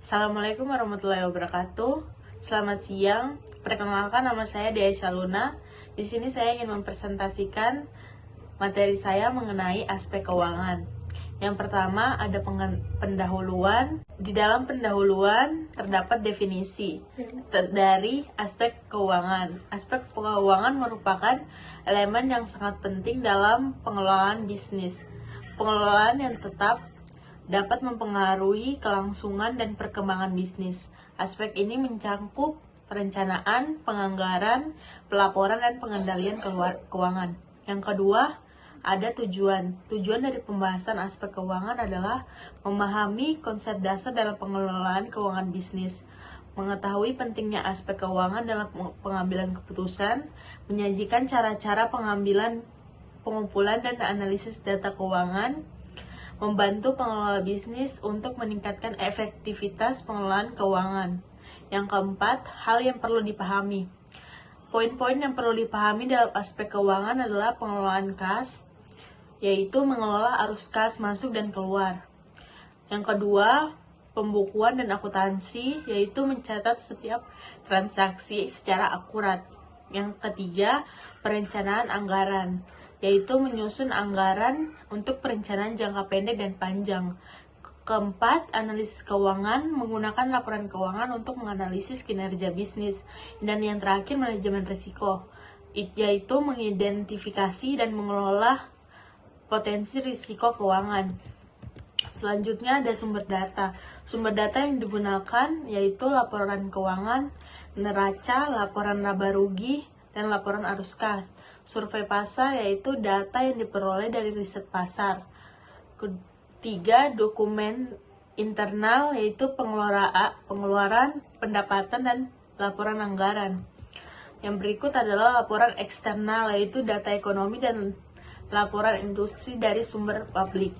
Assalamualaikum warahmatullahi wabarakatuh. Selamat siang. Perkenalkan, nama saya Dea Shaluna. Di sini saya ingin mempresentasikan materi saya mengenai aspek keuangan. Yang pertama ada pendahuluan. Di dalam pendahuluan terdapat definisi dari aspek keuangan. Aspek keuangan merupakan elemen yang sangat penting dalam pengelolaan bisnis. Pengelolaan yang tetap dapat mempengaruhi kelangsungan dan perkembangan bisnis. Aspek ini mencakup perencanaan, penganggaran, pelaporan, dan pengendalian keuangan. Yang kedua, ada tujuan. Tujuan dari pembahasan aspek keuangan adalah memahami konsep dasar dalam pengelolaan keuangan bisnis, mengetahui pentingnya aspek keuangan dalam pengambilan keputusan, menyajikan cara-cara pengumpulan dan analisis data keuangan, membantu pengelola bisnis untuk meningkatkan efektivitas pengelolaan keuangan. Yang keempat, hal yang perlu dipahami. Poin-poin yang perlu dipahami dalam aspek keuangan adalah pengelolaan kas, yaitu mengelola arus kas masuk dan keluar. Yang kedua, pembukuan dan akuntansi, yaitu mencatat setiap transaksi secara akurat. Yang ketiga, perencanaan anggaran, yaitu menyusun anggaran untuk perencanaan jangka pendek dan panjang. Keempat, analisis keuangan, menggunakan laporan keuangan untuk menganalisis kinerja bisnis. Dan yang terakhir, manajemen risiko, yaitu mengidentifikasi dan mengelola potensi risiko keuangan. Selanjutnya ada sumber data. Sumber data yang digunakan yaitu laporan keuangan, neraca, laporan laba rugi, dan laporan arus kas. Survei pasar yaitu data yang diperoleh dari riset pasar. Ketiga, dokumen internal yaitu pengeluaran, pendapatan, dan laporan anggaran. Yang berikut adalah laporan eksternal yaitu data ekonomi dan laporan industri dari sumber publik.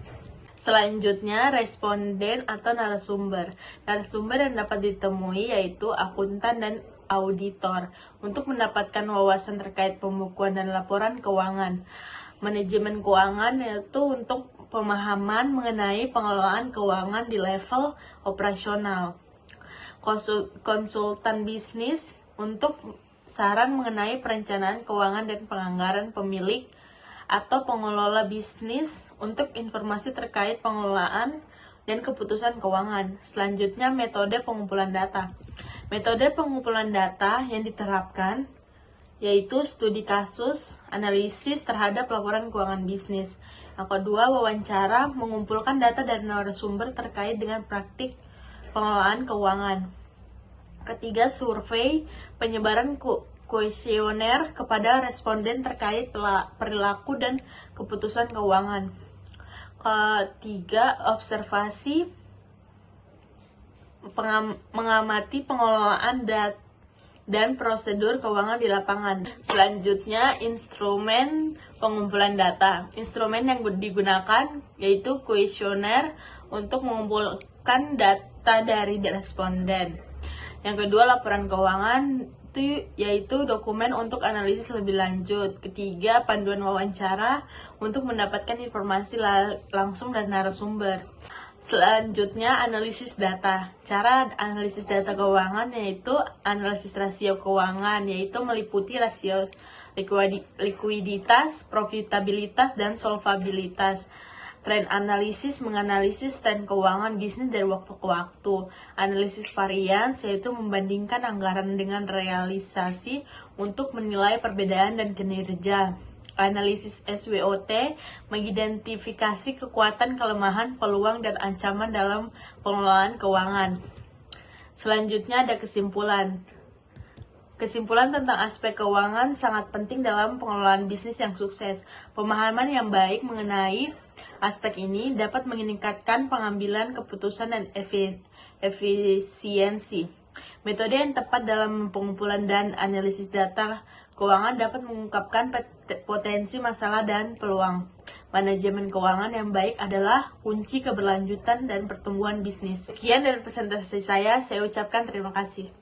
Selanjutnya, responden atau narasumber. Narasumber yang dapat ditemui yaitu akuntan dan auditor untuk mendapatkan wawasan terkait pembukuan dan laporan keuangan. Manajemen keuangan yaitu untuk pemahaman mengenai pengelolaan keuangan di level operasional. Konsultan bisnis untuk saran mengenai perencanaan keuangan dan penganggaran pemilik atau pengelola bisnis untuk informasi terkait pengelolaan dan keputusan keuangan. Selanjutnya, metode pengumpulan data. Metode pengumpulan data yang diterapkan yaitu studi kasus, analisis terhadap laporan keuangan bisnis. Yang kedua, wawancara, mengumpulkan data dari narasumber terkait dengan praktik pengelolaan keuangan. Ketiga, survei, penyebaran kuesioner kepada responden terkait perilaku dan keputusan keuangan. Ketiga, observasi, mengamati pengelolaan dan prosedur keuangan di lapangan. Selanjutnya, instrumen pengumpulan data. Instrumen yang digunakan yaitu kuesioner untuk mengumpulkan data dari responden. Yang kedua, laporan keuangan yaitu dokumen untuk analisis lebih lanjut. Ketiga, panduan wawancara untuk mendapatkan informasi langsung dari narasumber. Selanjutnya, analisis data. Cara analisis data keuangan yaitu analisis rasio keuangan, yaitu meliputi rasio likuiditas, profitabilitas, dan solvabilitas. Trend analisis, menganalisis tren keuangan bisnis dari waktu ke waktu. Analisis varians, yaitu membandingkan anggaran dengan realisasi untuk menilai perbedaan dan kinerja. Analisis SWOT, mengidentifikasi kekuatan, kelemahan, peluang, dan ancaman dalam pengelolaan keuangan. Selanjutnya ada kesimpulan. Kesimpulan tentang aspek keuangan sangat penting dalam pengelolaan bisnis yang sukses. Pemahaman yang baik mengenai aspek ini dapat meningkatkan pengambilan keputusan dan efisiensi. Metode yang tepat dalam pengumpulan dan analisis data keuangan dapat mengungkapkan potensi masalah dan peluang. Manajemen keuangan yang baik adalah kunci keberlanjutan dan pertumbuhan bisnis. Sekian dari presentasi saya ucapkan terima kasih.